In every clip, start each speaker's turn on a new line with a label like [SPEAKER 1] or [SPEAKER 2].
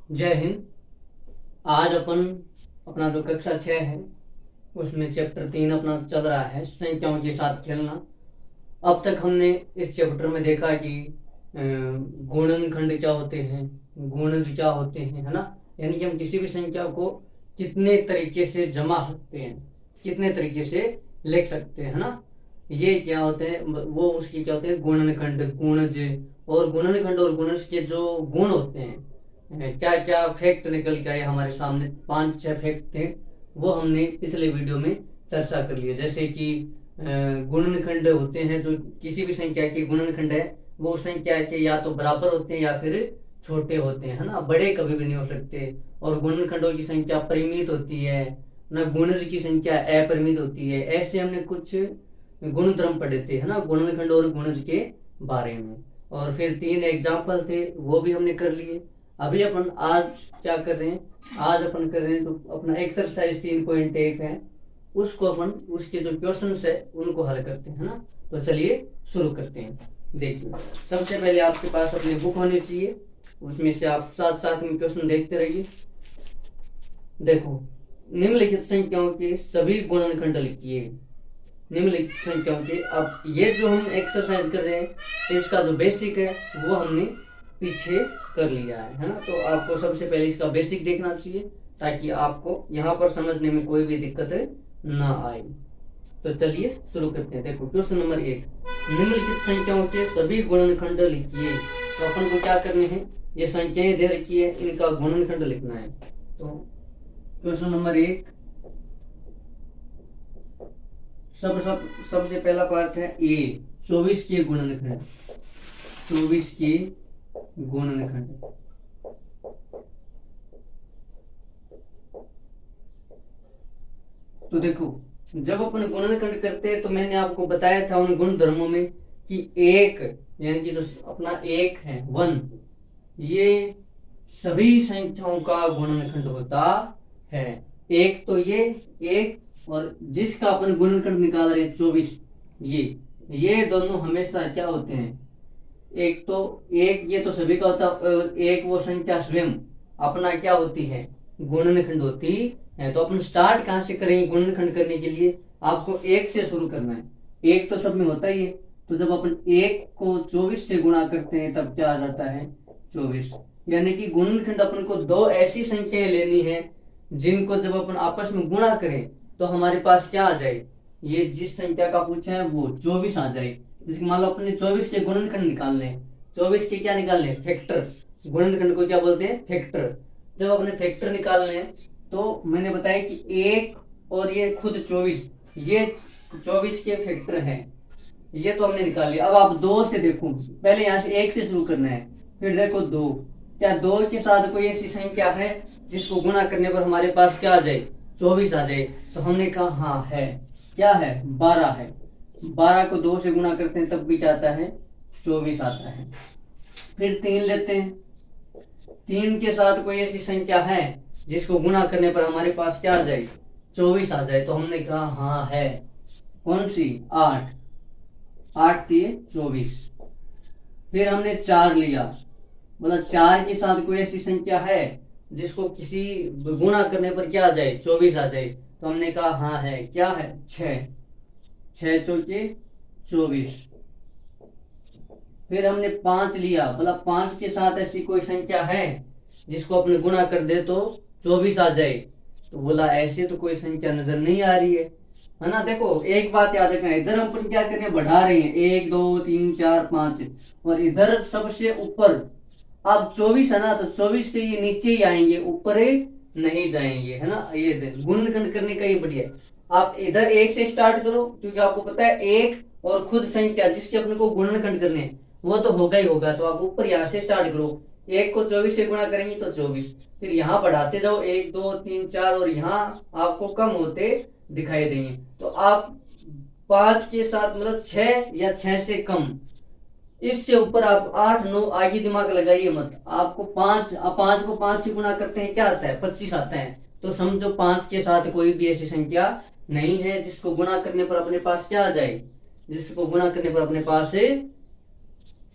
[SPEAKER 1] जय हिंद। आज अपन अपना जो कक्षा 6 है उसमें चैप्टर 3 अपना चल रहा है, संख्याओं के साथ खेलना। अब तक हमने इस चैप्टर में देखा कि गुणनखंड क्या होते हैं, गुणज क्या होते हैं, है ना। यानी कि हम किसी भी संख्या को कितने तरीके से जमा सकते हैं, कितने तरीके से लिख सकते हैं, है ना। ये क्या होते हैं, वो उसकी क्या होते हैं, गुणनखंड, गुणज। और गुणनखंड और गुणज के जो गुण होते हैं, क्या क्या फैक्ट निकल के आए हमारे सामने, 5-6 फैक्ट थे, वो हमने पिछले वीडियो में चर्चा कर लिया। जैसे कि गुणनखंड होते हैं, जो किसी भी संख्या के गुणनखंड है वो उस संख्या के या तो बराबर होते हैं या फिर छोटे होते हैं, है ना, बड़े कभी भी नहीं हो सकते। और गुणनखंडों की संख्या परिमित होती है ना, गुणज की संख्या अपरिमित होती है। ऐसे हमने कुछ गुणधर्म पढ़े थे, है ना, गुणनखंड और गुणज के बारे में। और फिर 3 एग्जाम्पल थे, वो भी हमने कर लिए। अभी अपन आज क्या कर रहे हैं, आज अपन कर रहे हैं तो अपना एक्सरसाइज 3.1 है, उसको अपन उसके जो क्वेश्चन है उनको हल करते हैं, ना। तो चलिए शुरू करते हैं। देखिए, सबसे पहले आपके पास अपनी बुक होनी चाहिए, उसमें से आप साथ साथ में क्वेश्चन देखते रहिए। देखो, निम्नलिखित संख्याओं के सभी गुणनखंड लिखिए। निम्नलिखित संख्याओं के, अब ये जो हम एक्सरसाइज कर रहे हैं इसका जो बेसिक है वो हमने पीछे कर लिया है ना। तो आपको सबसे पहले इसका बेसिक देखना चाहिए ताकि आपको यहाँ पर समझने में कोई भी दिक्कत ना आए। तो चलिए शुरू करते हैं। देखो, क्वेश्चन नंबर 1, निम्नलिखित संख्याओं के सभी गुणनखंड लिखिए। तो अपन को क्या करने हैं, ये संख्याएं दे रखी है, इनका गुणनखंड लिखना है। तो क्वेश्चन नंबर 1, सबसे पहला पार्ट है ए, 24 के गुणनखंड। 24 के गुणनखंड। तो देखो, जब अपन गुणनखंड करते हैं तो मैंने आपको बताया था उन गुण धर्मों में कि एक, यानी कि जो अपना एक है 1, ये सभी संख्याओं का गुणनखंड होता है। एक तो एक, और जिसका अपन गुणनखंड निकाल रहे हैं 24, ये दोनों हमेशा क्या होते हैं, एक तो एक, ये तो सभी का होता है, एक वो संख्या स्वयं अपना क्या होती है, गुणनखंड होती है। तो अपन स्टार्ट कहां से करेंगे गुणनखंड करने के लिए, आपको एक से शुरू करना है। एक तो सब में होता ही है, तो जब अपन एक को 24 से गुणा करते हैं तब क्या आ जाता है, 24। यानी कि गुणनखंड अपन को दो ऐसी संख्याएं लेनी है जिनको जब अपन आपस में गुणा करें तो हमारे पास क्या आ जाए, ये जिस संख्या का पूछा है वो 24 आ जाए। जैसे मान लो अपने 24 के गुणनखंड निकालने हैं, 24 के क्या निकालने हैं, फैक्टर। गुणनखंड को क्या बोलते हैं, फैक्टर। जब अपने फैक्टर निकालने हैं तो मैंने बताया कि एक और ये खुद 24, ये 24 के फैक्टर है, ये तो हमने निकाल लिया। अब आप 2 से देखो, पहले यहाँ से 1 से शुरू करना है, फिर देखो 2, क्या 2 के साथ कोई ऐसी संख्या है जिसको गुणा करने पर हमारे पास क्या आ जाए, 24 आ जाए। तो हमने कहा हाँ है, क्या है, 12 है। 12 को 2 से गुणा करते हैं तब भी क्या आता है, 24 आता है। फिर 3 लेते हैं, 3 के साथ कोई ऐसी संख्या है जिसको गुणा करने पर हमारे पास क्या आ जाए, 24 आ जाए। तो हमने कहा हाँ है, कौन सी, 8, 8 दिए 24। फिर हमने 4 लिया, मतलब 4 के साथ कोई ऐसी संख्या है जिसको किसी गुणा करने पर क्या आ जाए, 24 आ जाए। तो हमने कहा हाँ है, क्या है, 6, 6 चौके 24। फिर हमने 5 लिया, मतलब 5 के साथ ऐसी कोई संख्या है जिसको अपने गुणा कर दे तो 24 आ जाए। तो बोला ऐसे तो कोई संख्या नजर नहीं आ रही है ना। देखो एक बात याद रखना, इधर हम क्या कर रहे हैं, बढ़ा रहे हैं, 1 2 3 4 5, और इधर सबसे ऊपर अब 24 है ना, तो 24 से ये नीचे ही आएंगे, ऊपर ही नहीं जाएंगे, है ना। ये गुणनखंड करने का ये बढ़िया है। आप इधर 1 से स्टार्ट करो, क्योंकि आपको पता है एक और खुद संख्या जिसके अपने को गुणनखंड करने हैं वो तो होगा ही होगा। तो आप ऊपर यहाँ से स्टार्ट करो, 1 को 24 से गुणा करेंगे तो 24, फिर यहाँ बढ़ाते जाओ, 1 2 3 4, और यहाँ आपको कम होते दिखाई देंगे। तो आप 5 के साथ मतलब 6 या 6 से कम, इससे ऊपर आप 8 9 आगे दिमाग लगाइए मत। आपको 5 को 5 से गुणा करते हैं क्या आता है, 25 आता है। तो समझो 5 के साथ कोई भी ऐसी संख्या नहीं है जिसको गुणा करने पर अपने पास क्या आ जाए, जिसको गुणा करने पर अपने पास से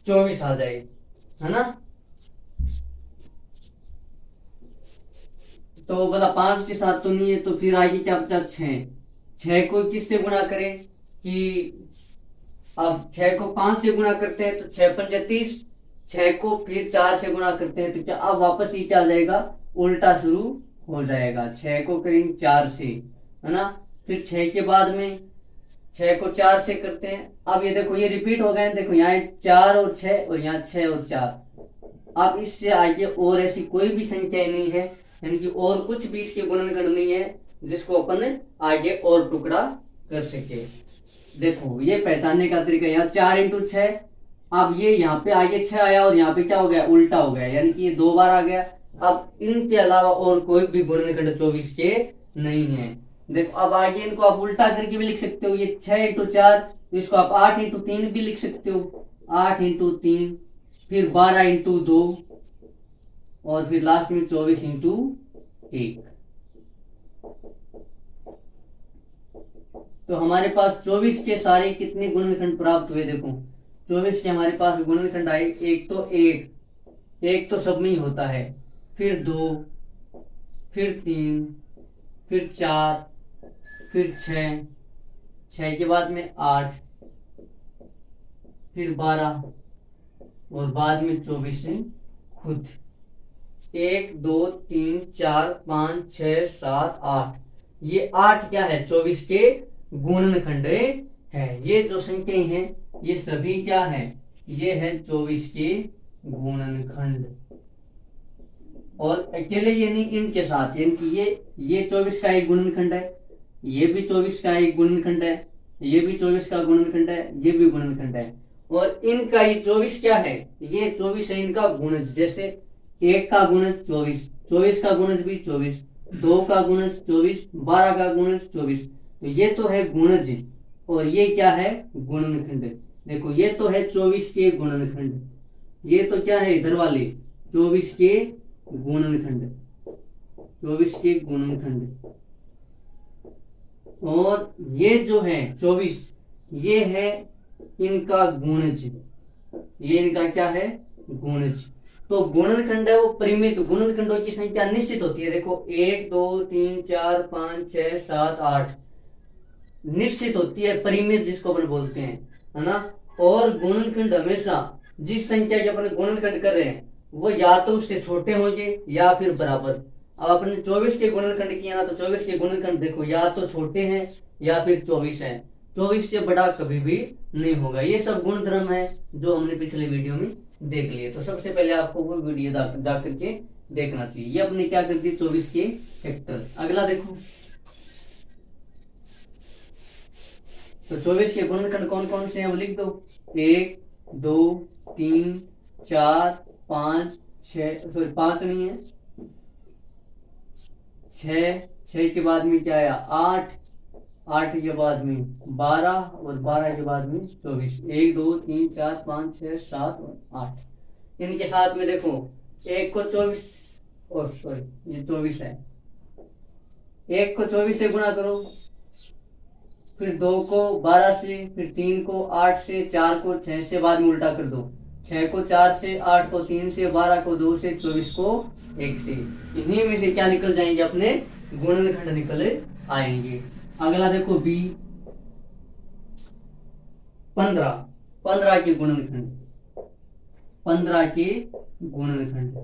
[SPEAKER 1] 24 आ जाए, है ना। तो बोला 5 के साथ तो नहीं है, तो फिर आगे क्या बचा 6। 6 को किससे गुणा करें कि अब 6 को 5 से गुणा करते हैं तो 6 पंजे 30। 6 को फिर 4 से गुणा करते हैं तो क्या अब वापस ये क्या आ जाएगा, उल्टा शुरू हो जाएगा। 6 को करेंगे 4 से, है ना। फिर 6 के बाद में 6 को 4 से करते हैं। अब ये देखो ये रिपीट हो गए, देखो यहाँ 4 और 6 और यहाँ 6 और 4। अब इससे आगे और ऐसी कोई भी संख्या नहीं है, यानी कि और कुछ भी इसके गुणनखंड नहीं है जिसको अपन आगे और टुकड़ा कर सके। देखो ये पहचानने का तरीका, यहाँ 4 इंटू 6। अब ये यहाँ पे आगे 6 आया और यहाँ पे क्या हो गया, उल्टा हो गया, यानी कि ये 2 बार आ गया। अब इनके अलावा और कोई भी गुणनखंड 24 के नहीं है। देखो अब आगे इनको आप उल्टा करके भी लिख सकते हो, ये 6 इंटू 4, तो इसको आप 8 इंटू 3 भी लिख सकते हो। 8 इंटू 3, फिर 12 इंटू 2 और फिर लास्ट में 24 इंटू 1। तो हमारे पास 24 के सारे कितने गुणनखंड प्राप्त हुए, देखो 24 के हमारे पास गुणनखंड आए। एक तो सब में ही होता है, फिर 2, फिर 3, फिर 4, फिर 6 के बाद में 8, फिर 12 और बाद में 24 खुद। 1 2 3 4 5 6 7 8, ये 8 क्या है, 24 के गुणनखंड है। ये जो संख्याएं हैं ये सभी क्या है, ये है 24 के गुणनखंड। और अकेले ये नहीं, इनके साथ, यानी कि ये 24 का एक गुणनखंड है, ये भी 24 का एक गुणनखंड है, ये भी 24 का गुणनखंड है, ये भी गुणनखंड है। और इनका ये 24 क्या है, ये 24 है इनका गुणज। जैसे 1 का गुणज 24, 24 का गुणज भी 24, 2 का गुणज 24, 12 का गुणज 24। तो ये तो है गुणज और ये क्या है, गुणनखंड। देखो ये तो है 24 के गुणनखंड, ये तो क्या है इधर वाले 24 के गुणनखंड, 24 के गुणनखंड। और ये जो है 24, ये है इनका गुणज, ये इनका क्या है, गुणज। तो गुणनखंड है वो परिमित, गुणनखंडों की संख्या निश्चित होती है। देखो 1 2 3 4 5 6 7 8 निश्चित होती है, परिमित जिसको अपन बोलते हैं, है ना। और गुणनखंड हमेशा जिस संख्या के अपन गुणनखंड कर रहे हैं वो या तो उससे छोटे होंगे या फिर बराबर। अब अपने 24 के गुणनखंड किया ना, तो 24 के गुणनखंड देखो या तो छोटे हैं या फिर 24 है, 24 से बड़ा कभी भी नहीं होगा। ये सब गुण धर्म है जो हमने पिछले वीडियो में देख लिए। तो सबसे पहले आपको वो वीडियो जा करके देखना चाहिए। ये अपने क्या करती है, 24 के फैक्टर। अगला देखो, तो 24 के गुणनखंड कौन कौन से हैं वो लिख दो। 1 2 3 4 5 6, सॉरी 5 नहीं है, 6 के बाद में क्या आया 8, 8 के बाद में 12 और 12 के बाद में 24। 1 2 3 4 5 6 7 और 8। इनके साथ में देखो 1 को 24, और सॉरी ये 24 है, 1 को 24 से गुणा करो, फिर 2 को 12 से, फिर 3 को 8 से, 4 को 6 से, बाद में उल्टा कर दो। 6 को 4 से, 8 को 3 से, 12 को 2 से, 24 को 1 से। इन्हीं में से क्या निकल जाएंगे, अपने गुणनखंड निकल आएंगे। अगला देखो बी 15 के गुणनखंड, 15 के गुणनखंड।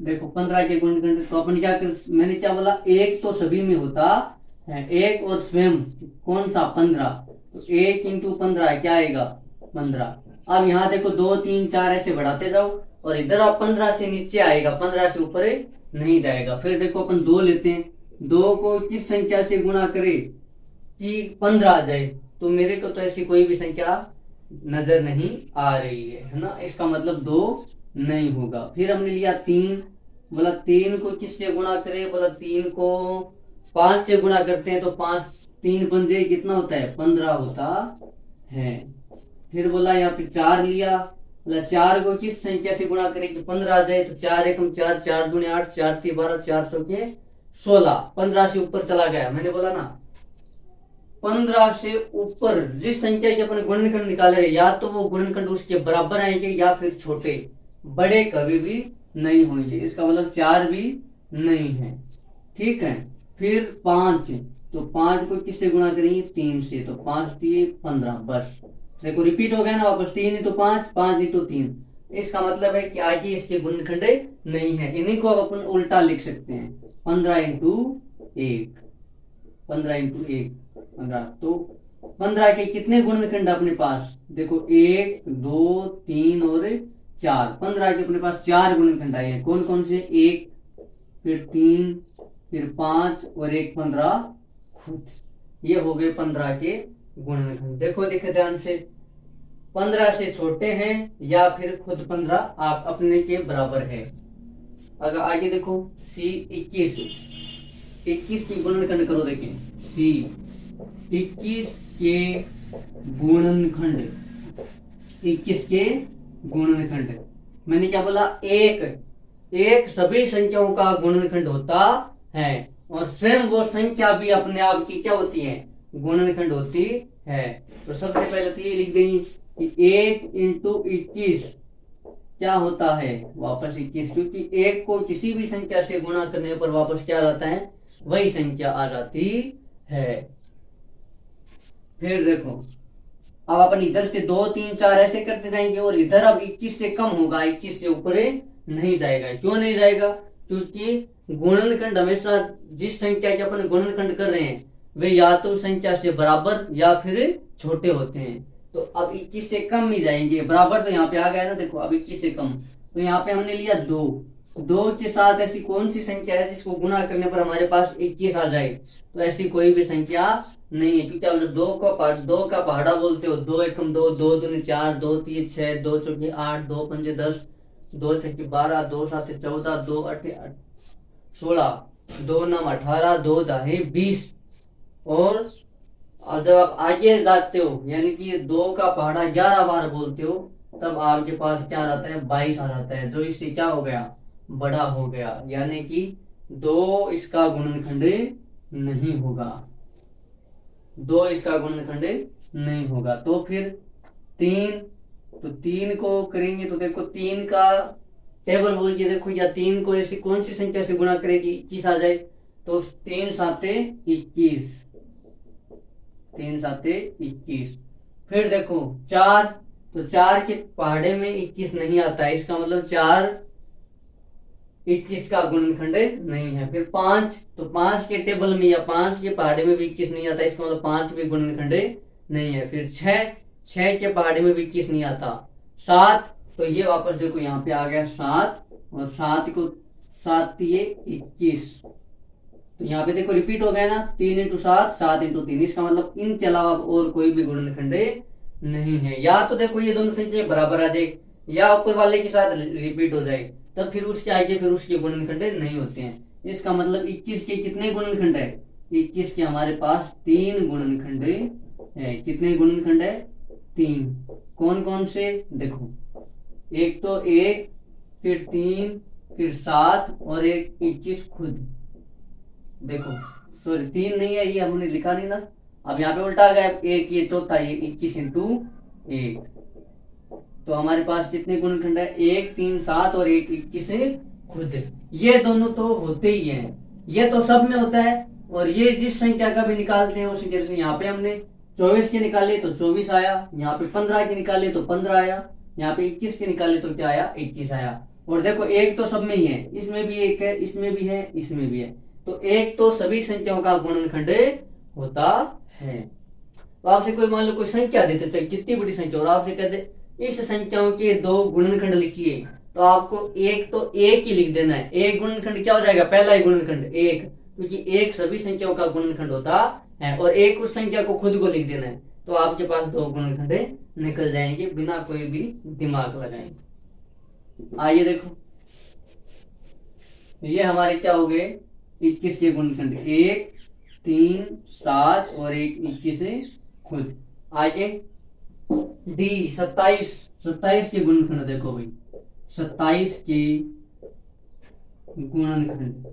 [SPEAKER 1] देखो 15 के गुणनखंड, तो अपन क्या कर, मैंने क्या बोला, एक तो सभी में होता है, एक और स्वयं कौन सा 15, तो 1 इंटू 15 क्या आएगा 15। अब यहाँ देखो 2 3 4 ऐसे बढ़ाते जाओ और इधर आप 15 से नीचे आएगा, 15 से ऊपर नहीं जाएगा। फिर देखो अपन 2 लेते हैं, 2 को किस संख्या से गुणा करें कि 15 आ जाए, तो मेरे को तो ऐसी कोई भी संख्या नजर नहीं आ रही है ना, इसका मतलब 2 नहीं होगा। फिर हमने लिया 3, बोला 3 को किससे गुणा करें, बोला 3 को 5 से गुणा करते हैं, तो 5 3 पंजे कितना होता है 15 होता है। फिर बोला यहाँ पे 4 लिया, बोला 4 को किस संख्या से गुणा करें कि 15 आ जाए, तो 4 एकम 4, 4 दूनी 8, 4 3 12, 4 चौके 16। 15 से ऊपर चला गया, मैंने बोला ना 15 से ऊपर जिस संख्या के अपने गुणनखंड निकाले रहे, या तो वो गुणनखंड उसके बराबर आएंगे या फिर छोटे। बड़े कभी भी नहीं होंगे, इसका मतलब 4 भी नहीं है। ठीक है, फिर 5, तो 5 को किससे गुणा करेंगे? 3 से, तो 5 दिए 15, बस देखो रिपीट हो गया ना वापस, 3 इंटू 5, 5 इंटू 3। इसका मतलब है कि आगे इसके गुणनखंड नहीं है। इन्हीं को अब अपन उल्टा लिख सकते हैं, 15 इंटू 1, 15 इंटू 1 15। तो 15 के कितने गुणनखंड अपने पास? देखो 1 2 3 और 4, 15 के अपने पास 4 गुणनखंड आए हैं। कौन कौन से? 1, फिर 3, फिर 5 और एक 15 खुद। ये हो गए 15 के गुणनखंड। देखो देखो ध्यान से, 15 से छोटे हैं या फिर खुद 15 आप अपने के बराबर है। अगर आगे देखो, सी 21, 21 की गुणनखंड करो, देखें सी 21 के गुणनखंड, 21 के गुणनखंड। मैंने क्या बोला? एक सभी संख्याओं का गुणनखंड होता है, और स्वयं वो संख्या भी अपने आप की क्या होती है? गुणनखंड होती है। तो सबसे पहले तो ये लिख देंगे कि 1 इंटू 21 क्या होता है? वापस 21, क्योंकि 1 को किसी भी संख्या से गुणा करने पर वापस क्या रहता है? वही संख्या आ जाती है। फिर देखो, अब अपन इधर से 2 3 4 ऐसे करते जाएंगे, और इधर अब 21 से कम होगा, 21 से ऊपर नहीं जाएगा। क्यों नहीं जाएगा? क्योंकि गुणनखंड हमेशा जिस संख्या के अपन गुणनखंड कर रहे हैं वे या तो संख्या से बराबर या फिर छोटे होते हैं। तो अब 21 से कम ही जाएंगे, बराबर तो यहाँ पे आ गया ना, देखो अब 21 से कम, तो यहाँ पे हमने लिया 2 के साथ ऐसी कौन सी संख्या है जिसको गुणा करने पर हमारे पास 21 आ जाए? तो ऐसी कोई भी संख्या नहीं है, क्योंकि आप जब 2 का पहाड़ा बोलते हो, 2 एकम 2, 2 दूनी 4, 2 3 6, 2 चौके 8, 2 पंजे 10, 2 छक्के 12, 2 सात 14, 2 8 16, 2 9 18, 2 दाहे 20। और जब आप आगे जाते हो, यानी कि 2 का पहाड़ा 11 बार बोलते हो, तब आपके पास क्या रहता है? 22 आ जाता है, जो इससे क्या हो गया? बड़ा हो गया, यानी कि 2 इसका गुणनखंड नहीं होगा, 2 इसका गुणनखंड नहीं होगा। तो फिर 3, तो 3 को करेंगे तो देखो 3 का टेबल बोलिए, देखो या 3 को ऐसी कौन सी संख्या से गुणा करेगी 21 आ जाए? तो 3 साते 21, 3 साते 21। फिर देखो 4, तो 4 के पहाड़े में 21 नहीं आता है, इसका मतलब 4 21 का गुणनखंड नहीं है। फिर 5, तो 5 के टेबल में या 5 के पहाड़े में भी 21 नहीं आता, इसका मतलब 5 भी गुणनखंड नहीं है। फिर 6 के पहाड़े में भी 21 नहीं आता। 7, तो ये वापस देखो यहाँ पे आ गया 7, और 7 को 7 दिए 21, तो यहाँ पे देखो रिपीट हो गया ना, 3 इंटू 7, 7 इंटू 3। इसका मतलब इनके अलावा और कोई भी गुणनखंड नहीं है। या तो देखो ये दोनों संख्या बराबर आ जाए, या ऊपर वाले के साथ रिपीट हो जाए, तब फिर उसके आगे फिर उसके गुणनखंड नहीं होते हैं। इसका मतलब 21 के कितने गुणनखंड है? 21 के हमारे पास 3 गुणनखंड है। कितने गुणनखंड है? 3। कौन कौन से? देखो, एक तो 1, फिर 3, फिर 7 और एक 21 खुद। देखो सॉरी 3 नहीं है, ये हमने लिखा नहीं ना, अब यहाँ पे उल्टा आ गया, 1 ये चौथा, ये 21 इंटू 1। तो हमारे पास कितने गुणनखंड है? 1 3 7 और एक 21 खुद। ये दोनों तो होते ही हैं, ये तो सब में होता है। और ये जिस संख्या का भी निकालते हैं उसी जैसे यहाँ पे हमने 24 के निकाले तो 24 आया, यहाँ पे 15 के निकाले तो 15 आया, यहाँ पे 21 के निकाले तो क्या आया? 21 आया। और देखो एक तो सब में ही है, इसमें भी एक है, इसमें भी है, इसमें भी है, तो एक तो सभी संख्याओं का गुणनखंड होता है। तो आपसे कोई मान लो कोई संख्या देते, चाहे कितनी बड़ी संख्या, और आपसे कहते इस संख्याओं के 2 गुणनखंड लिखिए, तो आपको एक तो एक ही लिख देना है। एक गुणनखंड क्या हो जाएगा? पहला ही गुणनखंड 1, क्योंकि एक सभी संख्याओं का गुणनखंड होता है, और एक उस संख्या को खुद को लिख देना है, तो आपके पास 2 गुणनखंड निकल जाएंगे बिना कोई भी दिमाग लगाए। आइए देखो, ये हमारे क्या हो गए? 21 के गुणनखंड, 1 3 7 और एक 21 खुद। आगे डी 27 के गुणनखंड देखो भाई, 27 के गुणनखंड,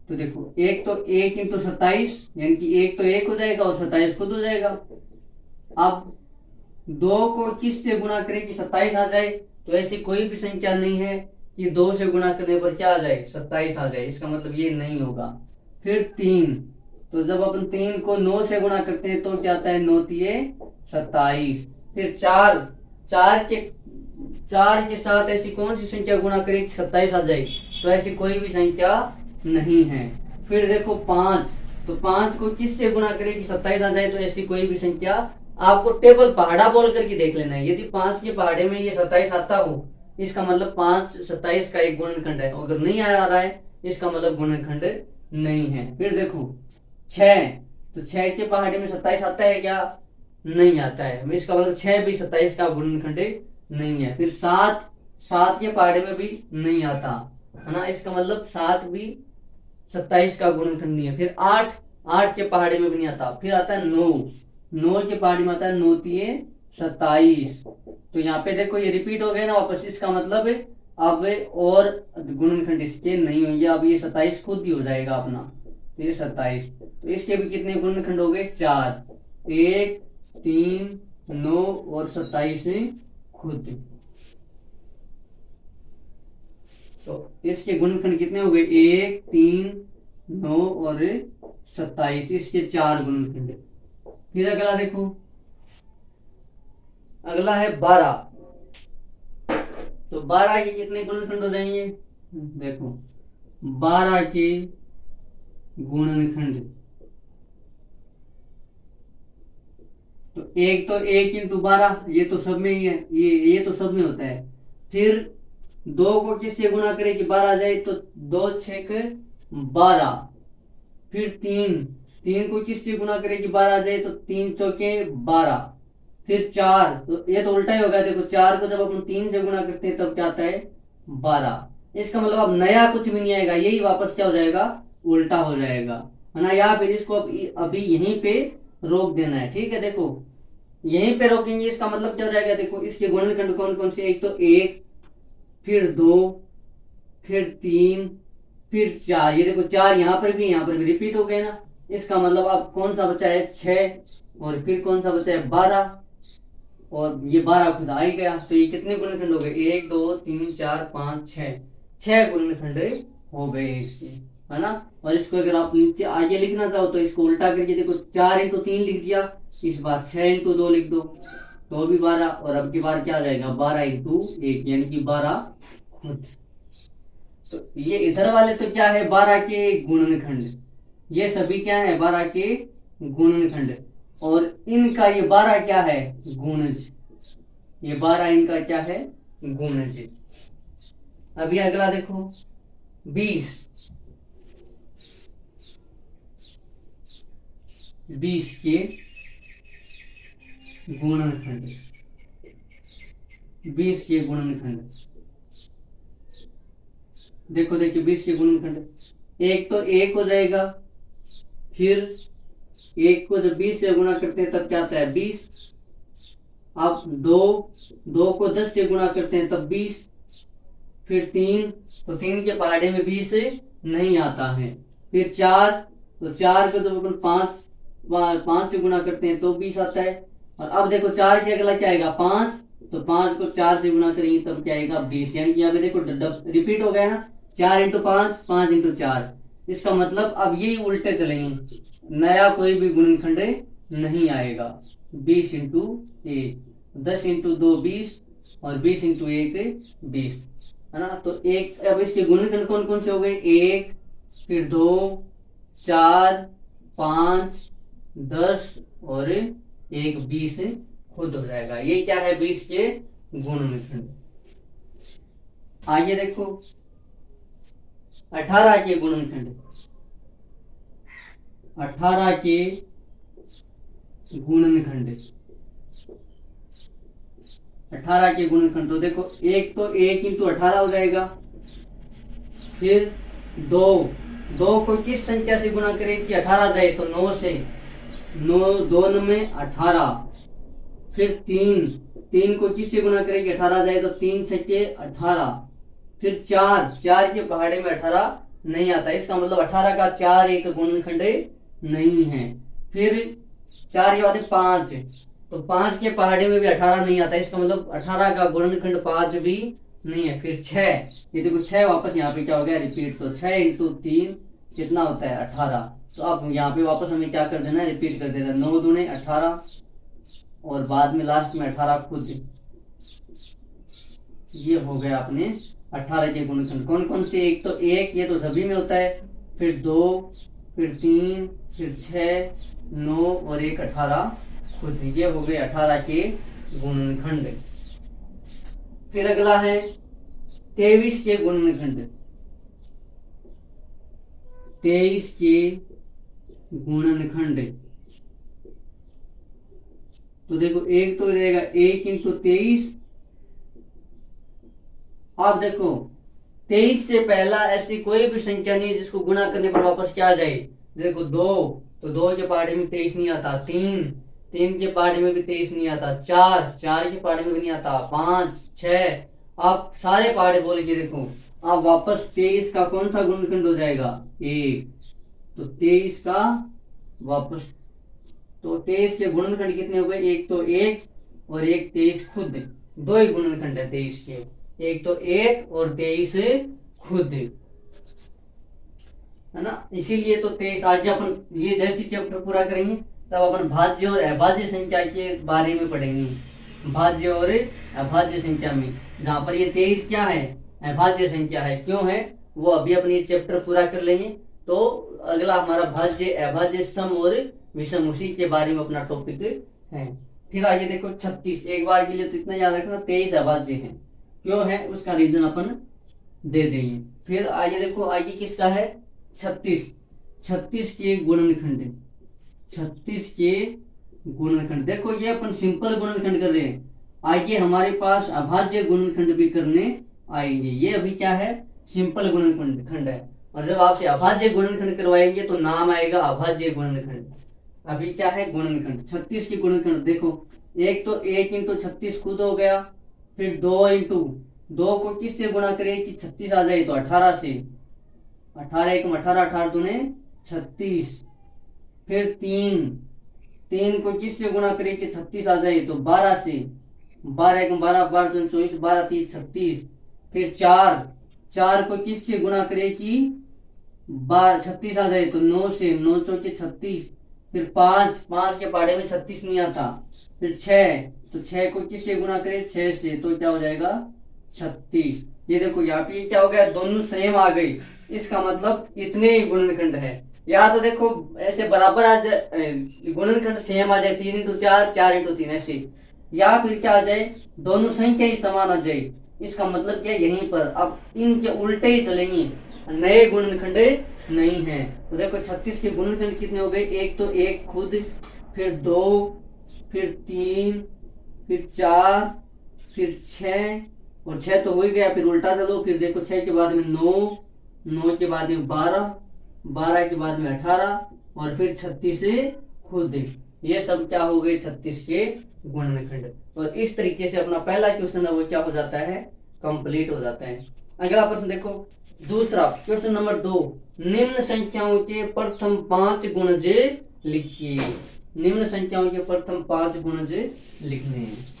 [SPEAKER 1] तो देखो एक तो 1 इंटू 27, यानी कि 1 तो 1 हो जाएगा और 27 खुद हो जाएगा। अब 2 को किस से गुणा करें कि 27 आ जाए, तो ऐसी कोई भी संख्या नहीं है कि 2 से गुणा करने पर क्या आ जाए, 27 आ जाए, इसका मतलब ये नहीं होगा। फिर 3, तो जब अपन 3 को 9 से गुणा करते हैं तो क्या आता है, 9 तिये 27। फिर 4, 4 के साथ ऐसी कौन सी संख्या गुणा करें 27 आ जाए, तो ऐसी कोई भी संख्या नहीं है। फिर देखो 5, तो 5 को किस से गुणा करें कि 27 आ जाए, तो ऐसी कोई भी संख्या, आपको टेबल पहाड़ा बोल करके देख लेना है। यदि 5 के पहाड़े में ये 27 आता हो, इसका मतलब 5 27 का एक गुणनखंड है। अगर नहीं आ रहा है, इसका मतलब गुणनखंड नहीं है। फिर देखो 6, तो 6 के पहाड़े में 27 आता है क्या, नहीं आता है, इसका मतलब 6 भी 27 का गुणनखंड नहीं है। फिर 7 के पहाड़े में भी नहीं आता है ना, इसका मतलब 7 भी 27 का गुणनखंड नहीं है। फिर 8 के पहाड़े में भी नहीं आता। फिर आता है 9 के पहाड़ी में आता है 9 तिये 27। तो यहाँ पे देखो ये रिपीट हो गया ना वापस, इसका मतलब अब और गुणनखंड इसके नहीं होंगे, अब ये 27 खुद ही हो जाएगा अपना, तो ये 27। तो इसके भी कितने गुणनखंड हो गए, 4, 1, 3, 9 और 27 खुद। तो इसके गुणनखंड कितने हो गए, 1, 3, 9 और 27, इसके 4 गुणनखंड। फिर अगला देखो, अगला है 12, तो 12 के कितने गुणनखंड हो जाएंगे, देखो 12 के गुणनखंड, तो 1 इंटू 12, ये तो सब में ही है, ये तो सब में होता है। फिर 2 को किससे गुणा करें कि 12 आ जाए, तो 2 6 12। फिर 3 को किससे गुणा करें कि 12 आ जाए, तो 3 चौके 12। फिर 4, तो ये तो उल्टा ही होगा, देखो 4 को जब अपन 3 से गुणा करते हैं तब क्या आता है, 12। इसका मतलब अब नया कुछ भी नहीं आएगा, यही वापस क्या हो जाएगा, उल्टा हो जाएगा, है ना। या फिर इसको अभी यहीं पे रोक देना है, ठीक है। देखो यहीं पे रोकेंगे, इसका मतलब क्या हो जाएगा, देखो इसके गुणनखंड कौन कौन से, एक तो 1, फिर 2, फिर 3, फिर 4। ये देखो 4 यहाँ पर भी रिपीट हो गए ना, इसका मतलब अब कौन सा बचा है, 6, और फिर कौन सा बचा है, 12, और ये 12 खुद आ ही गया। तो ये कितने गुणनखंड हो गए, 1, 2, 3, 4, 5, 6 गुणनखंड हो गए इसके, है ना। और इसको अगर आप नीचे आगे लिखना चाहो तो इसको उल्टा करके देखो, 4 इंटू 3 लिख दिया, इस बार 6 इंटू 2 लिख दो, तो भी 12, और अब की बार क्या रहेगा, 12 इंटू 1 यानी कि 12 खुद। तो ये इधर वाले तो क्या है, 12 के गुणनखंड, ये सभी क्या है, 12 के गुणनखंड, और इनका ये 12 क्या है, गुणज, ये 12 इनका क्या है, गुणज। अभी अगला देखो 20 के गुणनखंड, 20 के गुणनखंड, देखो देखिए 20 के गुणनखंड, एक तो 1 हो जाएगा, फिर 1 को जब 20 से गुणा करते हैं तब क्या आता है, 20। अब 2 को 10 से गुणा करते हैं तब 20। फिर 3, तो 3 के पहाड़े में 20 नहीं आता है। फिर 4, तो 4 को जब अपन 5 से गुणा करते हैं तो 20 आता है। और अब देखो 4 के अगला क्या आएगा, 5, तो 5 को 4 से गुणा करेंगे तब क्या आएगा, 20। यानी कि यहाँ पे देखो रिपीट हो गया ना, 4 इंटू 5, 5 इंटू 4। इसका मतलब अब यही उल्टे चलेंगे, नया कोई भी गुणनखंड नहीं आएगा। 20 इंटू 1, 10 इंटू 2 20, और 20 इंटू 1 20, है ना। तो एक, अब इसके गुणनखंड कौन कौन से हो गए, 1, फिर 2, 4, 5, 10 और 1 20 खुद हो जाएगा। ये क्या है, 20 के गुणनखंड। आइए देखो 18 के गुणनखंड, 18 के गुणनखंड, 18 के गुणनखंड, तो देखो एक तो 1 इंटू 18 हो जाएगा। फिर 2 को किस संख्या से गुणा करें कि 18 जाए, तो 9 से, 9 2 में 18। फिर 3 को किस से गुणा करें कि 18 जाए, तो 3 छक्के 18। फिर 4 के पहाड़े में 18 नहीं आता, इसका मतलब 18 का 4 एक गुणनखंड नहीं है। फिर 4 के बाद 5, तो 5 के पहाड़े में भी 18 नहीं आता, इसका मतलब 18 का गुणनखंड 5 भी नहीं है। फिर 6, ये देखो 6 वापस यहाँ पे क्या हो गया रिपीट, तो 6 इंटू 3 कितना होता है 18। तो अब यहाँ पे वापस हमें क्या कर देना है, रिपीट कर देना, 9 दूने 18 और बाद में लास्ट में 18 खुद। ये हो गया अपने 18 के गुणनखंड। कौन कौन से? एक तो 1, ये तो सभी में होता है, फिर 2, फिर 3, फिर 6, 9 और एक 18 खुद। ये हो गए 18 के गुणनखंड। फिर अगला है 23 के गुणनखंड। 23 के गुणनखंड, तो देखो एक तो रहेगा 1 इंटू 23। आप देखो 23 से पहला ऐसी कोई भी संख्या नहीं जिसको गुणा करने पर वापस क्या आ जाए। देखो 2, तो 2 के पहाड़े में 23 नहीं आता। 3 के पहाड़े में भी 23 नहीं आता। 4 के पहाड़े में भी नहीं आता। 5, 6, आप सारे पहाड़े बोलेंगे। देखो आप वापस 23 का कौन सा गुणनखंड हो जाएगा? 1। तो 23 का वापस, तो 23 के गुणनखंड कितने हो गए? एक तो 1 और एक 23 खुद। 2 ही गुणनखंड है 23 के, एक तो 1 और 23 खुद, है ना। इसीलिए तो 23 आज अपन ये जैसे चैप्टर पूरा करेंगे तब अपन भाज्य और अभाज्य संख्या के बारे में पढ़ेंगे। भाज्य और अभाज्य संख्या में, जहां पर ये 23 क्या है? अभाज्य संख्या है। क्यों है वो अभी अपनी चैप्टर पूरा कर लेंगे। तो अगला हमारा भाज्य, अभाज्य, सम और विषम, उसी के बारे में अपना टॉपिक है। फिर आगे देखो 36, एक बार के लिए तो इतना याद रखना 23 अभाज्य है। क्यों है उसका रीजन अपन दे देंगे। फिर आगे देखो आगे किसका है? 36 के गुणनखंड। 36 के गुणनखंड, देखो ये अपन सिंपल गुणनखंड कर रहे हैं, आगे हमारे पास अभाज्य गुणनखंड भी करने आएंगे। ये अभी क्या है? सिंपल गुणनखंड है, और जब आपसे अभाज्य गुणनखंड करवाएंगे तो नाम आएगा अभाज्य गुणनखंड। अभी क्या है? गुणनखंड। 36 की गुणनखंड देखो, एक तो 1 इंटू 36 खुद हो गया। फिर 2 इंटू 2 को किससे गुणा करें कि 36 आ जाए? तो 18 से। 18 1 18, 18 दूने 36। फिर 3 को किससे गुणा करें कि 36 आ जाए? तो 12 से। 12 1 12, 12 दूने 24, 12 3 36। फिर 4 को किससे गुणा करें कि 36 आ जाए? तो 9 से। 9 चौके 36। फिर 5 के पहाड़े में 36 नहीं आता। फिर 6, तो 6 को किससे गुणा करें? 6 से, तो क्या हो जाएगा? 36। ये देखो यहाँ पे क्या हो गया? दोनों सेम आ गई। इसका मतलब इतने ही गुणनखंड है। या तो देखो ऐसे बराबर आ जाए, गुणनखंड सेम आ जाए, 3 इंटू 4, 4 इंटू 3 ऐसे, या फिर क्या आ जाए? दोनों संख्या ही समान आ जाए। इसका मतलब क्या? यहीं पर अब इनके उल्टे ही चलेंगे, नए गुणनखंड नहीं है। तो देखो 36 के गुणनखंड कितने हो गए? एक तो 1 खुद, फिर 2, फिर 3, फिर 4, फिर 6, और 6 तो हो ही गया। फिर उल्टा चलो, फिर देखो 6 के बाद में 9, 9 के बाद में 12, 12 के बाद में 18, और फिर 36 से खुद। ये सब क्या हो गए? 36 के गुणनखंड। और इस तरीके से अपना पहला क्वेश्चन है वो क्या हो जाता है? कंप्लीट हो जाता है। अगला प्रश्न देखो, दूसरा क्वेश्चन नंबर 2, निम्न संख्याओं के प्रथम 5 गुणज लिखिए। निम्न संख्याओं के प्रथम 5 गुणज लिखने हैं।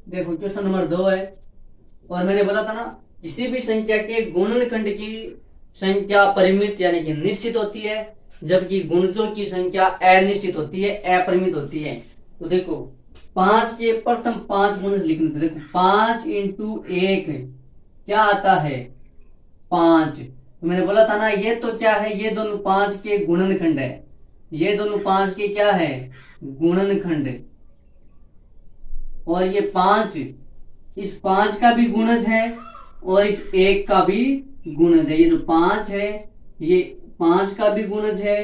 [SPEAKER 1] देखो क्वेश्चन नंबर 2 है, और मैंने बोला था ना किसी भी संख्या के गुणनखंड की संख्या परिमित यानी कि निश्चित होती है, जबकि गुणजों की संख्या अनिश्चित होती है, अपरिमित होती है। तो देखो 5 के प्रथम 5 गुण लिखने थे। देखो 5 इंटू 1 क्या आता है? 5। तो मैंने बोला था ना ये तो क्या है? ये दोनों 5 के गुणनखंड है। ये दोनों 5 के क्या है? गुणनखंड। और ये 5 इस 5 का भी गुणज है और इस 1 का भी गुणज है। ये जो 5 है ये 5 का भी गुणज है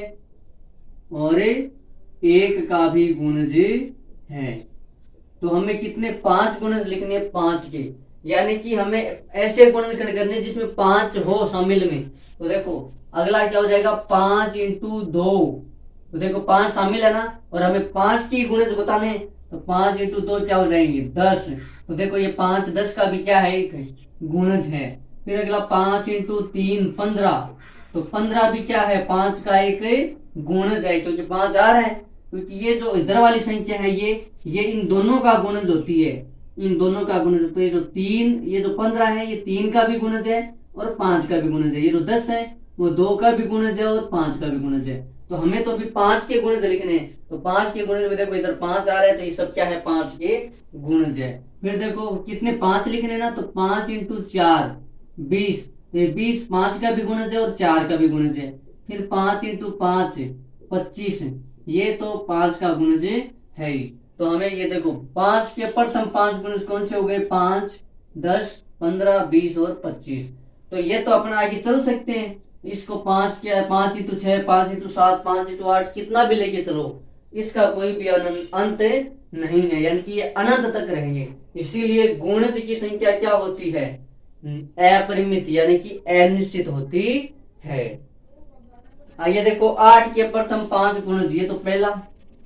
[SPEAKER 1] और 1 का भी गुणज है। तो हमें कितने 5 गुणज लिखने? 5 के। यानी कि हमें ऐसे गुणनखंड करने जिसमें 5 हो शामिल में। तो देखो अगला क्या हो जाएगा, 5 इंटू 2। तो देखो 5 शामिल है ना, और हमें 5 की गुणज बताने, तो 5 इंटू 2 क्या हो जाएंगे, 10। तो देखो ये 5 10 का भी क्या है, एक गुणज है। फिर अगला 5 इंटू 3 15। तो 15 भी क्या है, 5 का एक गुणज है, क्योंकि 5 आ रहा है, क्योंकि ये जो इधर वाली संख्या है ये इन दोनों का गुणज होती है, इन दोनों का गुणज। तो ये जो 3, ये जो 15 है, ये 3 का भी गुणज है और 5 का भी गुणज है। ये जो 10 है वो 2 का भी गुणज है और 5 का भी गुणज है। तो हमें तो अभी 5 के गुणज लिखने हैं, तो 5 के गुणज में देखो इधर 5 आ रहा है, तो ये सब क्या है, 5 के गुणज है। फिर देखो कितने 5 लिखने ना, तो 5 इंटू 4 20। तो ये 20 5 का भी गुणज है और 4 का भी गुणज है। फिर 5 इंटू 5 25, ये तो 5 का गुणज है ही। तो हमें ये देखो 5 के प्रथम 5 गुणज कौन से हो गए, 5 10 15 20 और 25। तो ये तो अपना आगे चल सकते हैं, इसको 5 क्या है, 5 इंटू 6 5 इंटू 7 5 इंटू 8 कितना भी लेके चलो, इसका कोई भी अंत नहीं है, यानी कि ये अनंत तक रहेंगे। इसीलिए गुणज की संख्या क्या होती है, अपरिमित, यानी कि अनिश्चित होती है। आइए देखो 8 के प्रथम 5 गुणज, ये तो पहला।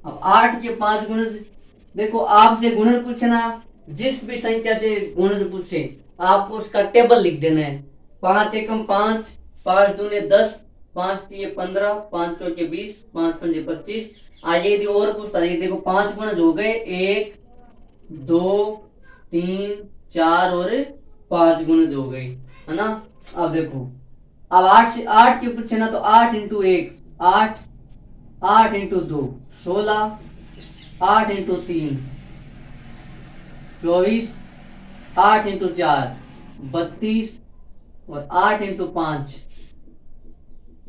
[SPEAKER 1] अब 8 के 5 गुणज, देखो आपसे गुणज पूछना, जिस भी संख्या से गुणज पूछे आपको उसका टेबल लिख देना है। 5 एकम 5, 5 दूने 10, 5 तीन 15, 5 चौके 20, 5 पंजे 25। आइए यदि और पूछता है, देखो 5 गुणज हो गए, 1 2 3 4 और 5 गुणज हो गए, है ना। अब देखो अब 8 से 8 के पूछे ना, तो 8 इंटू 1 8, 8 इंटू 2 16, 8 इंटू 3 24, 8 इंटू 4 32 और 8 इंटू 5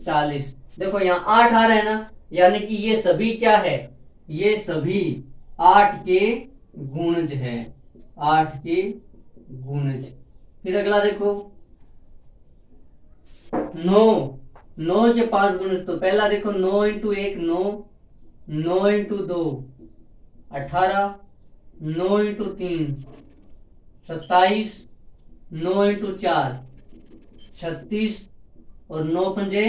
[SPEAKER 1] 40। देखो यहाँ 8 आ रहा है ना, यानी कि ये सभी क्या है, ये सभी 8 के गुणज है, 8 के गुणज। फिर अगला देखो 9 के 5 गुणज। तो पहला देखो 9 इंटू 1 9, 9 इंटू 2 18, 9 इंटू 3 27, 9 इंटू 4 36 और 9 पंजे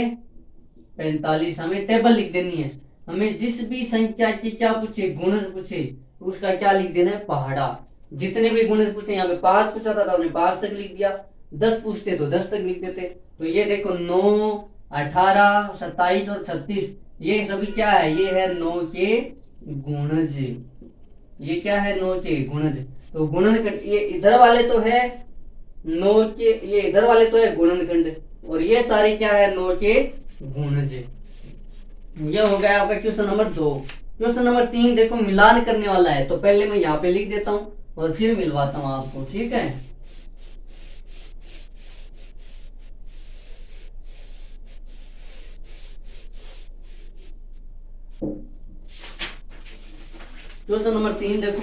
[SPEAKER 1] 45। हमें टेबल लिख देनी है। हमें जिस भी संख्या की क्या पूछे, गुणज पूछे, उसका क्या लिख देना है, पहाड़ा। जितने भी गुणज पूछे, यहाँ पे 5 पूछा था तो हमने 5 तक लिख दिया, 10 पूछते तो 10 तक लिख देते। तो ये देखो 9 18 27 और 36, ये सभी क्या है, ये है 9 के गुणज। ये क्या है, 9 के गुणज। तो गुणनखंड ये इधर वाले तो है 9 के, ये इधर वाले तो है गुणनखंड, और ये सारे क्या है, 9 के गुणज। ये हो गया आपका क्वेश्चन नंबर 2। क्वेश्चन नंबर 3 देखो मिलान करने वाला है, तो पहले मैं यहाँ पे लिख देता हूँ और फिर मिलवाता हूँ आपको, ठीक है। क्वेश्चन नंबर 3 देखो,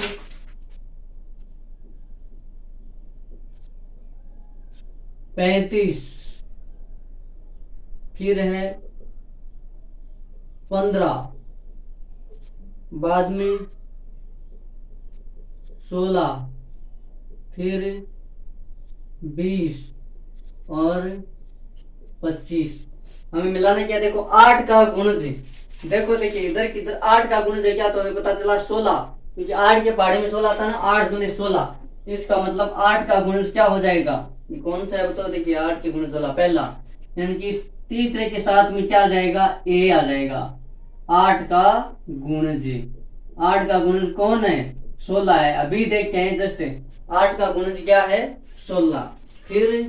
[SPEAKER 1] पैंतीस, फिर है 15, बाद में 16, फिर 20 और 25। हमें मिलाना क्या, देखो 8 का गुणज। देखो देखिए इधर किधर 8 का गुणज है क्या, तो हमें पता चला 16, क्योंकि 8 के पहाड़े में 16 था ना, 8 दूने 16। इसका मतलब 8 का गुणज क्या हो जाएगा, ये कौन सा है बताओ। देखिए 8 के गुणज वाला पहला, यानी कि तीसरे के साथ में क्या आ जाएगा, ए आ जाएगा। 8 का गुणज, 8 का गुणज कौन है, 16 है। अभी देखते हैं जस्ट 8 का गुणज क्या है, 16। फिर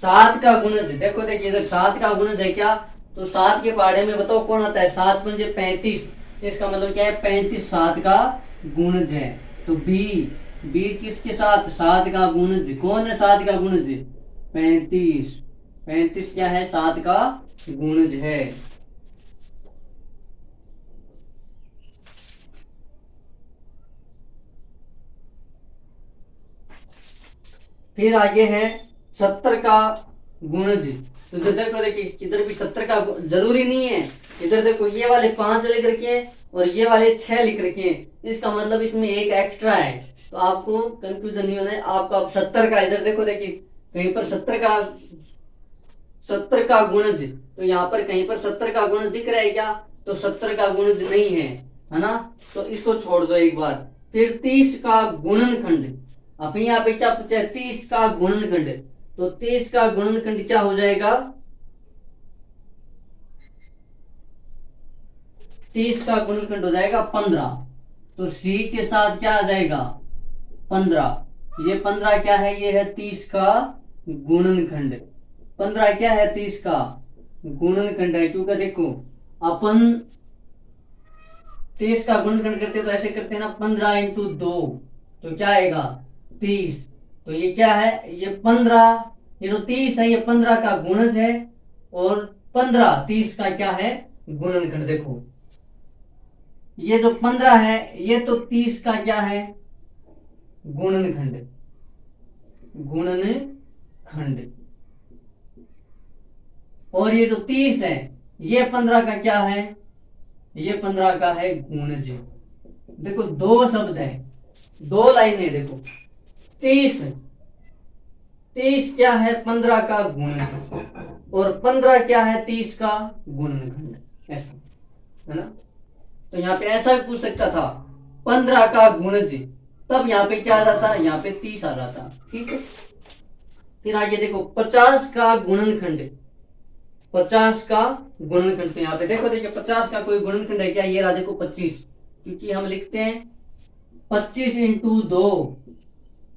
[SPEAKER 1] 7 का गुणज, देखो देखिए इधर 7 का गुणज है क्या, तो 7 के पहाड़े में बताओ कौन आता है, 7 पंजे 35। इसका मतलब क्या है, 35 7 का गुणज है। तो बी किसके साथ, 7 का गुणज। कौन है 7 का गुणज, 35। 35 क्या है, 7 का गुणज है। फिर आगे है 70 का गुणज। तो इधर देखो देखिए इधर भी 70 का जरूरी नहीं है। इधर देखो ये वाले 5 लिख रखे हैं और ये वाले 6 लिख रखे हैं, इसका मतलब इसमें एक एक्स्ट्रा है। तो आपको कंफ्यूजन नहीं होना है। आपको अब 70 का इधर देखो, देखिए कहीं पर 70 का गुणज, तो यहाँ पर कहीं पर 70 का गुणज दिख रहा है क्या? तो 70 का गुणज नहीं है ना, तो इसको छोड़ दो एक बार। फिर 30 का गुणनखंड, अब यहाँ पे क्या पूछा है? 30 का गुणनखंड, तो 30 का गुणनखंड क्या हो जाएगा? 30 का गुणनखंड हो जाएगा 15, तो सी के साथ क्या आ जाएगा? 15। ये 15 क्या है? ये है 30 का गुणनखंड। 15 क्या है? 30 का गुणनखंड है, क्योंकि देखो अपन 30 का गुणनखंड करते तो ऐसे करते हैं ना, 15 इंटू 2, तो क्या आएगा? 30। तो ये क्या है? ये 15, ये जो 30 है ये 15 का गुणज है, और 15 30 का क्या है? गुणनखंड। देखो ये जो 15 है ये तो 30 का क्या है? गुणनखंड, गुणनखंड। और ये जो 30 है ये 15 का क्या है? ये 15 का है गुणज। देखो दो शब्द है, दो लाइनें, देखो 30 क्या है? 15 का गुणज, और 15 क्या है? 30 का गुणनखंड, ऐसा है ना। तो यहाँ पे ऐसा भी पूछ सकता था 15 का गुणज, तब यहाँ पे क्या आ जाता? यहाँ पे 30 आ जाता। ठीक है, फिर आगे देखो 50 का गुणनखंड, 50 का गुणनखंड। तो यहाँ पे देखो, देखिए 50 का कोई गुणनखंड है क्या? ये रहा देखो 25, क्योंकि हम लिखते हैं 25 इंटू 2,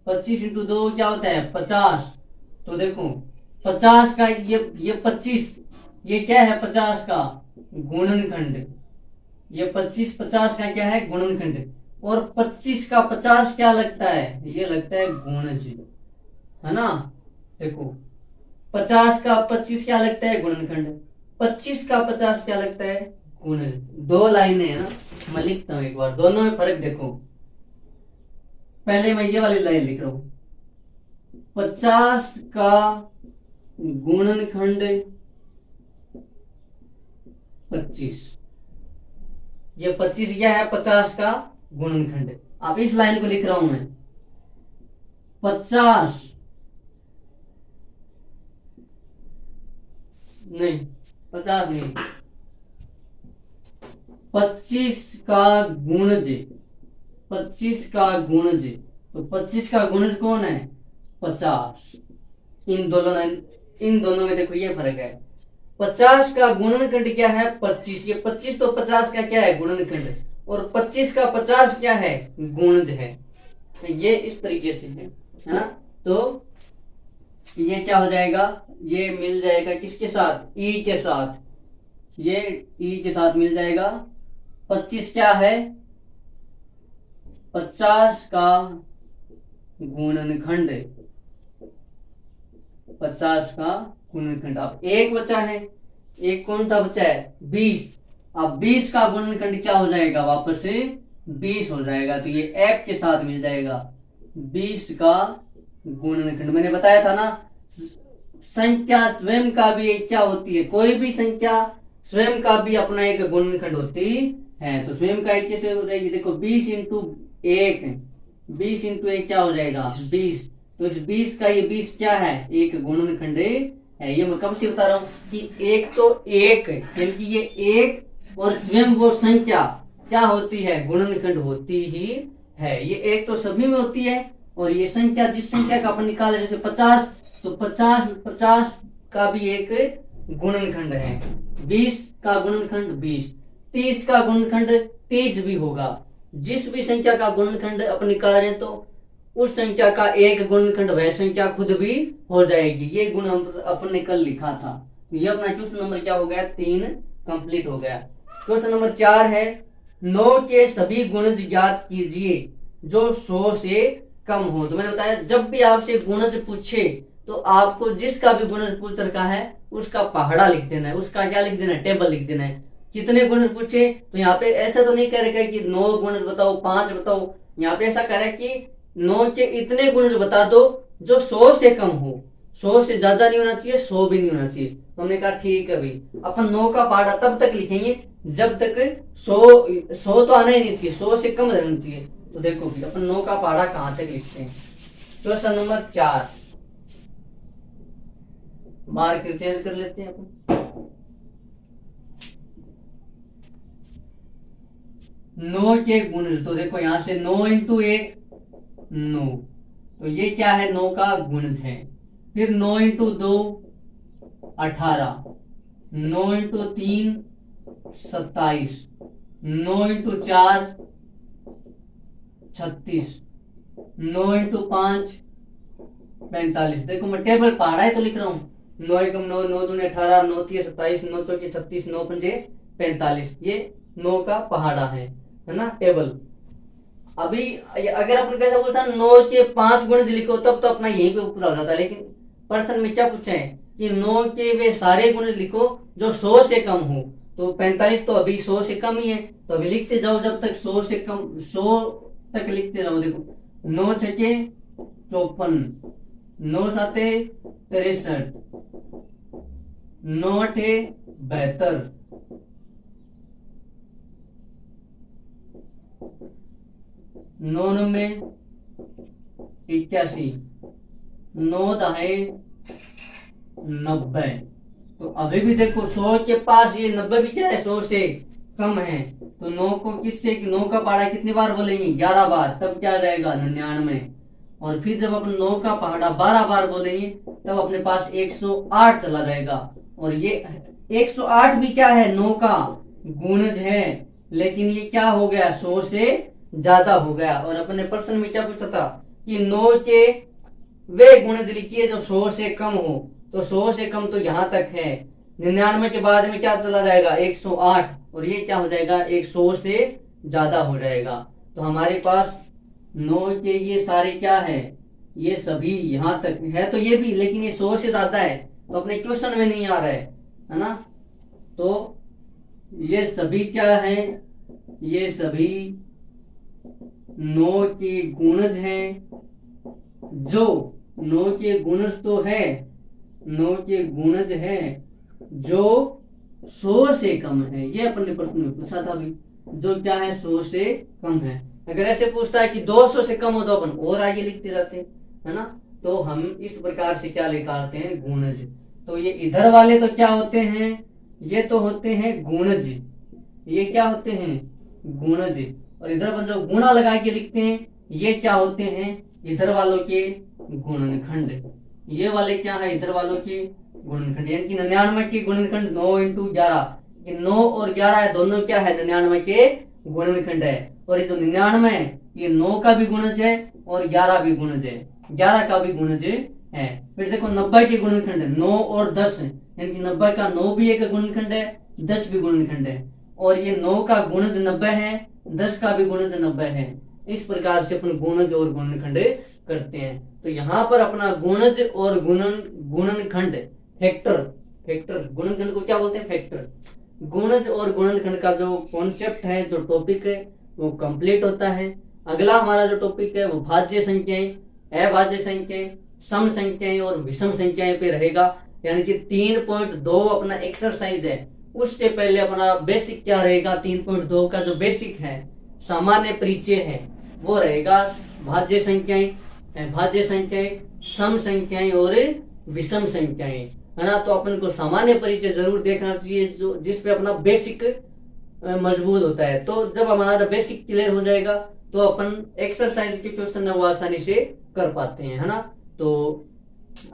[SPEAKER 1] 25 इंटू 2 क्या होता है? 50। तो देखो 50 का ये 25, ये क्या है? 50 का गुणनखंड। ये 25 50 का क्या है? गुणनखंड। और 25 का 50 क्या लगता है? ये लगता है गुणज, है ना। देखो 50 का 25 क्या लगता है? गुणनखंड। 25 का 50 क्या लगता है? गुणज। दो लाइनें है ना, मैं लिखता हूं एक बार, दोनों में फर्क देखो। पहले मैं ये वाली लाइन लिख रहा हूं, 50 का गुणनखंड 25, ये 25 क्या है? 50 का गुणनखंड। अब इस लाइन को लिख रहा हूं मैं, 50 नहीं, 50 नहीं, 25 का गुणज, 25 का गुणज। तो 25 का गुणज कौन है? 50। इन दोनों में देखो ये फर्क है। 50 का गुणनखंड क्या है? 25। ये 25 तो 50 का क्या है? गुणनखंड। और 25 का 50 क्या है? गुणज है। ये इस तरीके से है ना। तो ये क्या हो जाएगा? ये मिल जाएगा किसके साथ? ई के साथ। ये ई के साथ मिल जाएगा। 25 क्या है? 50 का गुणनखंड, 50 का गुणनखंड। अब एक बचा है, एक कौन सा बचा है? 20। अब 20 का गुणनखंड क्या हो जाएगा? वापस से 20 हो जाएगा, तो ये एफ के साथ मिल जाएगा। 20 का गुणनखंड, मैंने बताया था ना, संख्या स्वयं का भी एक क्या होती है? कोई भी संख्या स्वयं का भी अपना एक गुणनखंड होती है। तो स्वयं का एक कैसे हो जाएगी? देखो 20 इंटू 1, 20 इंटू 1 क्या हो जाएगा? 20। तो इस 20 का ये 20 क्या है? एक गुणनखंड है। ये मैं कब से बता रहा हूँ कि एक तो एक, यानी कि ये एक और स्वयं वो संख्या क्या होती है? गुणनखंड होती ही है। ये एक तो सभी में होती है, और ये संख्या जिस संख्या का अपन निकाल रहे, जैसे 50, तो 50 का भी एक गुणनखंड है। 20 का गुणनखंड 20, 30 का गुणनखंड 30 भी होगा। जिस भी संख्या का गुणनखंड अपन निकाल रहे हैं, तो उस संख्या का एक गुणनखंड वह संख्या खुद भी हो जाएगी। ये गुण अपन ने कल लिखा था। ये अपना क्वेश्चन नंबर क्या हो गया? 3 कंप्लीट हो गया। क्वेश्चन नंबर 4 है, 9 के सभी गुणज ज्ञात कीजिए जो 100 से कम हो। तो मैंने बताया जब भी आपसे गुणज पूछे तो आपको जिसका भी गुणज पूछ रखा है उसका पहाड़ा लिख देना है, उसका क्या लिख देना है? टेबल लिख देना है। कितने गुणज पूछे, तो यहाँ पे ऐसा तो नहीं कह रखा है कि 9 गुणज बताओ, 5 बताओ। यहाँ पे ऐसा कह रहा है कि 9 के इतने गुणज बता दो जो 100 से कम हो। 100 से ज्यादा नहीं होना चाहिए, 100 भी नहीं होना चाहिए। तो हमने कहा ठीक है भाई, अपन 9 का पहाड़ा तब तक लिखेंगे जब तक 100 तो आना ही नहीं चाहिए, 100 से कम रहना चाहिए। तो देखो कि अपन 9 का पहाड़ा कहां तक लिखते हैं। क्वेश्चन नंबर 4 मार्कर चेंज कर लेते हैं अपन। 9 के गुणज, तो देखो यहां से 9 इंटू 1 9, तो ये क्या है 9 का गुणज है। फिर 9 इंटू 2 18, 9 इंटू 3 27, 9 इंटू 4 36, 9 इंटू 5 45। देखो मैं टेबल पहाड़ा है तो लिख रहा हूं 9 एकम 9, 9 दूनी 18, 9 तीय 27, 9 चौके 36, 9 पंजे 45। ये 9 का पहाड़ा है ना टेबल। अभी अगर अपन कैसा पूछता 9 के 5 गुणज लिखो तब तो अपना यहीं पे पूरा हो जाता है, लेकिन प्रश्न में क्या पूछा है कि 9 के वे सारे गुणज लिखो जो 100 से कम हो। तो 45 तो अभी 100 से कम ही है, तो अभी लिखते जाओ जब तक 100 से कम, 100 तक लिखते रहो। देखो 9 छके 54, 9 साते 63, 9 अठे 72, 9 नब्बे 81, 9 दहाई 90। तो अभी भी देखो 100 के पास ये 90 भी क्या है 100 से कम है, तो 9 को किससे 9 का पहाड़ा कितनी बार बोलेंगे 11 बार, तब क्या आ जाएगा 99। और फिर जब अपन 9 का पहाड़ा 12 बार बोलेंगे तब अपने पास 108 चला जाएगा। और ये 108 भी क्या है 9 का गुणज है, लेकिन ये क्या हो गया 100 से ज्यादा हो गया। और अपने प्रश्न में क्या पूछा था कि 9 के वे गुणज लिखिए जो 100 से कम हो, तो 100 से कम तो यहां तक है। 99 के बाद में क्या चला जाएगा 108, और ये क्या हो जाएगा 100 से ज्यादा हो जाएगा। तो हमारे पास 9 के ये सारे क्या है, ये सभी यहां तक है, तो ये भी, लेकिन ये 100 से ज्यादा है तो अपने क्वेश्चन में नहीं आ रहा है ना। तो ये सभी क्या है, ये सभी 9 के गुणज हैं, जो 9 के गुणज तो है, 9 के गुणज है जो 100 से कम है। ये अपन ने प्रश्न में पूछा था अभी, जो क्या है 100 से कम है। अगर ऐसे पूछता है कि 200 से कम हो तो अपन और आगे लिखते रहते है ना। तो हम इस प्रकार से क्या निकालते हैं गुणज। तो ये इधर वाले तो क्या होते हैं, ये तो होते हैं गुणज, ये क्या होते हैं गुणज। और इधर पर जो गुणा लगा के लिखते हैं ये क्या होते हैं इधर वालों के गुणनखंड। ये वाले क्या है इधर वालों के गुणनखंड, यानी कि 99 के गुणनखंड 9 इंटू 11, 9 और 11 है दोनों क्या है 99 के गुणनखंड है। और ये जो 99 है ये 9 का भी गुणज है और 11 भी गुणज है, 11 का भी गुणज है। फिर देखो 90 के गुणनखंड 9 और 10 है, यानी कि 90 का 9 भी एक गुणनखंड है, 10 भी गुणनखंड है। और ये 9 का गुणज 90 है, 10 का भी गुणज 90 है। इस प्रकार से अपन गुणज और गुणनखंड करते हैं। तो यहाँ पर अपना गुणज और गुणनखंड फैक्टर गुणनखंड को क्या बोलते हैं फैक्टर। गुणज और गुणनखंड का जो कॉन्सेप्ट है, जो टॉपिक है वो कंप्लीट होता है। अगला हमारा जो टॉपिक है वो भाज्य संख्याएं, अभाज्य संख्याएं, सम संख्याएं और विषम संख्याएं पे रहेगा। यानी कि 3.2 अपना एक्सरसाइज है, उससे पहले अपना बेसिक क्या रहेगा 3.2 का जो बेसिक है सामान्य परिचय है वो रहेगा भाज्य संख्याएं, अभाज्य संख्याएं, सम संख्याएं और विषम संख्याएं, है ना। तो अपन को सामान्य परिचय जरूर देखना चाहिए, जो जिसपे अपना बेसिक मजबूत होता है। तो जब हमारा बेसिक क्लियर हो जाएगा तो अपन एक्सरसाइज के क्वेश्चन है वो आसानी से कर पाते हैं, है ना। तो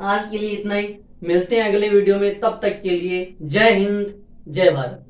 [SPEAKER 1] आज के लिए इतना ही, मिलते हैं अगले वीडियो में, तब तक के लिए जय हिंद जय भारत।